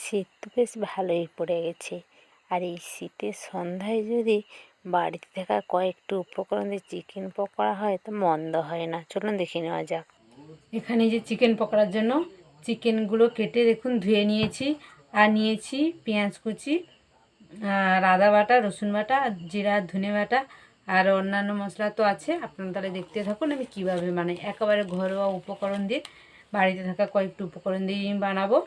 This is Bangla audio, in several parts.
শীত তো বেশ ভালোই পড়ে গেছে, আর এই শীতের সন্ধ্যায় যদি বাড়িতে থাকা কয়েকটি উপকরণ দিয়ে চিকেন পকোড়া হয় তো মন্দ হয় না। চলুন দেখে নেওয়া যাক। এখানে যে চিকেন পকোড়ার জন্য চিকেনগুলো কেটে দেখুন ধুয়ে নিয়েছি, আর নিয়েছি পেঁয়াজ কুচি, আর আদা বাটা, রসুন বাটা, জিরা ধনে বাটা, আর অন্যান্য মশলা তো আছে। আপনারা তাহলে দেখতে থাকুন আমি কিভাবে বানাই। একেবারে ঘরোয়া উপকরণ দিয়ে, বাড়িতে থাকা কয়েকটি উপকরণ দিয়ে বানাবো।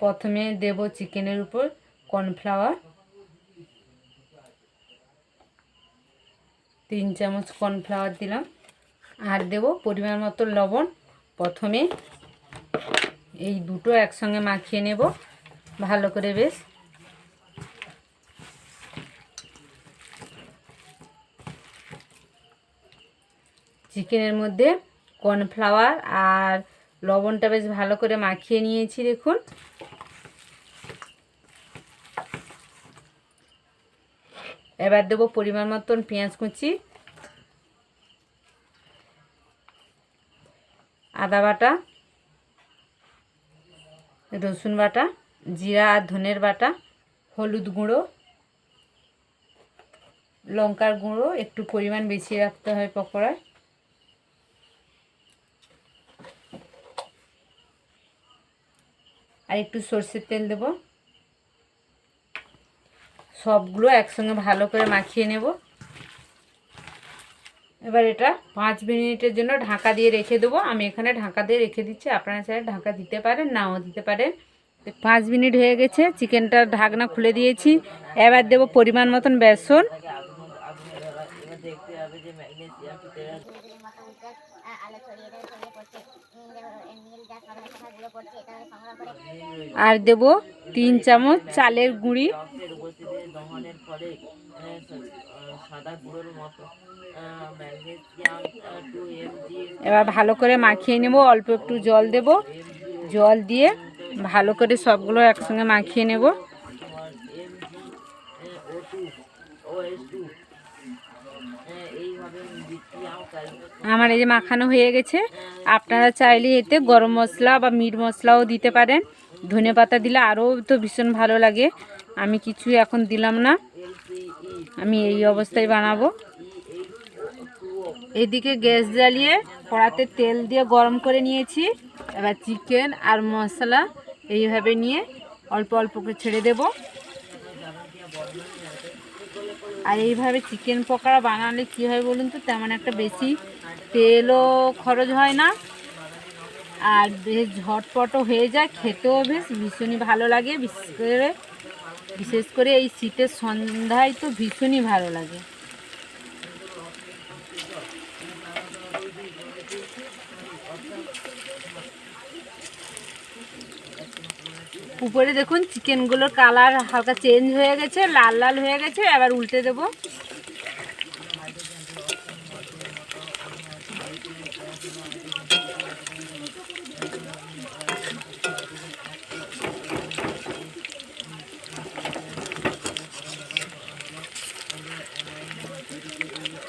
প্রথমে দেব চিকেনের উপর কর্নফ্লাওয়ার, 3 চামচ কর্নফ্লাওয়ার দিলাম, আর দেব পরিমাণ মতো লবণ। প্রথমে এই দুটো একসঙ্গে মাখিয়ে নেব ভালো করে বেশ। চিকেনের মধ্যে কর্নফ্লাওয়ার আর লবণটা বেশ ভালো করে মাখিয়ে নিয়েছি দেখুন। এবার দেবো পরিমাণ মতন পেঁয়াজ কুচি, আদা বাটা, রসুন বাটা, জিরা আর ধনের বাটা, হলুদ গুঁড়ো, লঙ্কার গুঁড়ো একটু পরিমাণ বেশি রাখতে হয় পকোড়ায়, আর একটু সরষের তেল দেব। সবগুলো একসঙ্গে ভালো করে মাখিয়ে নেব। এবার এটা 5 মিনিটের জন্য ঢাকা দিয়ে রেখে দেবো। আমি এখানে ঢাকা দিয়ে রেখে দিচ্ছি, আপনারা চাইলে ঢাকা দিতে পারেন, নাও দিতে পারেন। 5 মিনিট হয়ে গেছে, চিকেনটার ঢাকনা খুলে দিয়েছি। এবার দেব পরিমাণ মতন বেসন, আর দেব 3 চামচ চালের গুঁড়ি। এবার ভালো করে মাখিয়ে নেব। অল্প একটু জল দেব, জল দিয়ে ভালো করে সবগুলো একসঙ্গে মাখিয়ে নেব। আমার এই যে মাখানো হয়ে গেছে। আপনারা চাইলে এতে গরম মশলা বা মিট মশলাও দিতে পারেন, ধনেপাতা দিলে আরও তো ভীষণ ভালো লাগে। আমি কিছু এখন দিলাম না, আমি এই অবস্থায় বানাবো। এদিকে গ্যাস জ্বালিয়ে কড়াতে তেল দিয়ে গরম করে নিয়েছি। এবার চিকেন আর মশলা এইভাবে নিয়ে অল্প অল্প করে ছেড়ে দেব। আর এইভাবে চিকেন পকোড়া বানালে কী হয় বলুন তো, তেমন একটা বেশি তেলও খরচ হয় না, আর বেশ ঝটপটও হয়ে যায়, খেতেও বেশ ভীষণই ভালো লাগে। বিশেষ করে এই শীতের সন্ধ্যায় তো ভীষণই ভালো লাগে। উপরে দেখুন চিকেনগুলোর কালার হালকা চেঞ্জ হয়ে গেছে, লাল লাল হয়ে গেছে। এবার উল্টে দেব।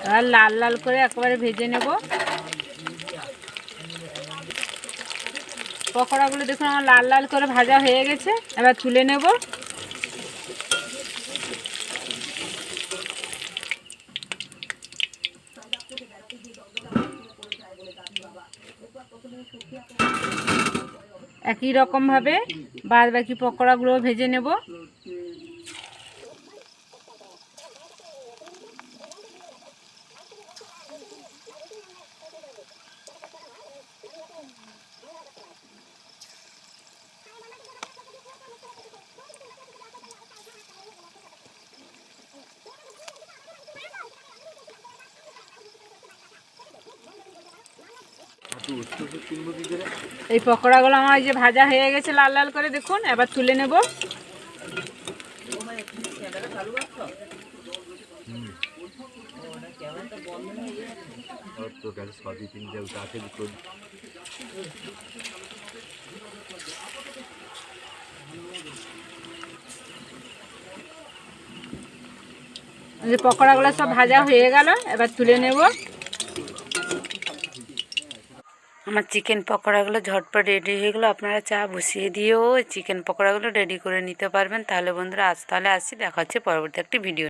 এবার লাল লাল করে একেবারে ভেজে নেব। পকোড়াগুলো দেখুন আমার লাল লাল করে ভাজা হয়ে গেছে। এবার তুলে নেব। একই রকমভাবে বাদ বাকি পকোড়াগুলো ভেজে নেব। এই পকোড়াগুলো আমার যে ভাজা হয়ে গেছে লাল লাল করে দেখুন। এবার তুলে নেব। যে পকোড়াগুলো সব ভাজা হয়ে গেল, এবার তুলে নেব। আমার চিকেন পকোড়াগুলো ঝটপট রেডি হয়ে গেলো। আপনারা চা বসিয়ে দিয়েও চিকেন পকোড়াগুলো রেডি করে নিতে পারবেন। তাহলে বন্ধুরা আজ তাহলে আসছি, দেখা হচ্ছে পরবর্তী একটি ভিডিও।